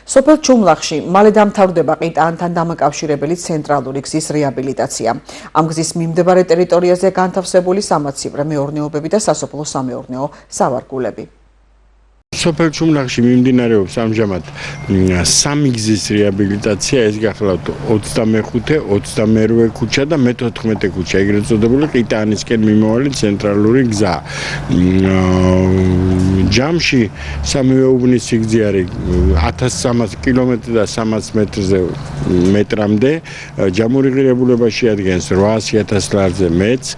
სოფელ ჩუმლახში მალე დამთავრდება ყიტაანთან დამაკავშირებელი ცენტრალური გზის რეაბილიტაცია. ამ გზის მიმდებარე ტერიტორიაზე განთავსებული სამაცივრო მეურნეობები და სასოფლო-სამეურნეო სავარგულები. სოფელ ჩუმლახში მიმდინარეობს ამჟამად სამი გზის რეაბილიტაცია, ეს გახლავთ 25, 28 ქუჩა და მე-14 ქუჩა, ეგრეთ წოდებული ყიტაანისკენ მიმავალი ცენტრალური გზა. ჯამში სამივე უბნის სიგრძე არის 1300 კილომეტრი და 300 მეტრამდე, ჯამური ღირებულება შეადგენს 800,000 ლარზე მეტრს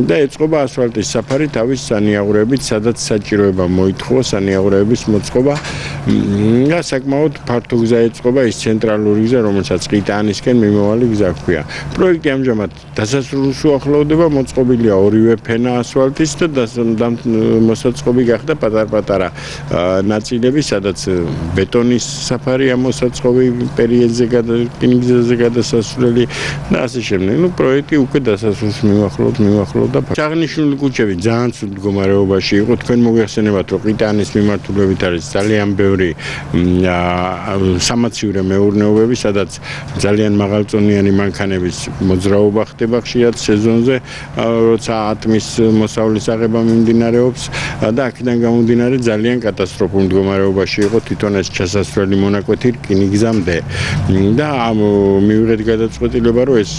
და ეწყობა ასფალტის საფარი თავის სანიაღვრებით, სადაც საჭიროება მოითხოვა სანიაღვრების მოწყობა და საკმაოდ ფართო გზა ეწყობა ის ცენტრალური გზა, რომელსაც ყიტაანისკენ მიმავალი გზა ჰქვია. პროექტი ამჟამად დასასრულს უახლოვდება, მოწყობილია ორივე ფენა ასფალტის და მოსაწყობი გახდა პატარ-პატარა ნაწილები, სადაც ბეტონის საფარია მოსაწყობი პერიოდზე რკინიგზაზე გადასასვლელი და ასე შემდეგ. პროექტი უკვე დასასრულს მიმახლოვდა. აღნიშნული ქუჩები ძალიან ცუდ მდგომარეობაში იყო. თქვენ მოგეხსენებათ, რომ ყიტაანის მიმართულებით არის ძალიან ბევრი სამაცივრო მეურნეობები, სადაც ძალიან მაღალწონიანი მანქანების მოძრაობა ხდება ხშირად სეზონზე, როცა ატმის მოსავლის აღება მიმდინარეობს და აქედან გამომდინარე ძალიან კატასტროფულ მდგომარეობაში იყო თვითონ ეს ჩასასვლელი მონაკვეთი რკინიგზამდე. და მივიღეთ გადაწყვეტილება, რომ ეს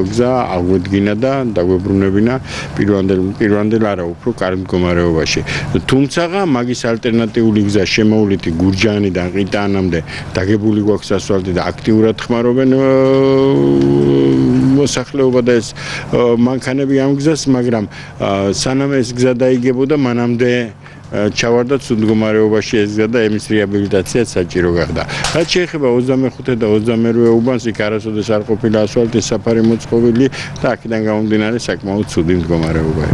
გზა აღვედგინა და დაგვებრუნებინა პირვანდელ არა უფრო კარგ მდგომარეობაში. თუმცა მაგის ალტერნატიული გზა შემოვლითი გურჯაანიდან ყიტაანამდე დაგებული გვაქვს ასფალტი და აქტიურად ხმარობენ მოსახლეობა და ეს მანქანები ამ გზას, მაგრამ სანამ ეს გზა დაიგებოდა, მანამდე ჩავარდა ცუდ მდგომარეობაში ეს გზა და ემის რეაბილიტაციაც საჭირო გახდა. რაც შეეხება 25 და 28 უბანს, იქ არასოდეს არ ყოფილა ასფალტის საფარი მოწყობილი და აქედან გამომდინარე საკმაოდ ცუდი მდგომარეობა.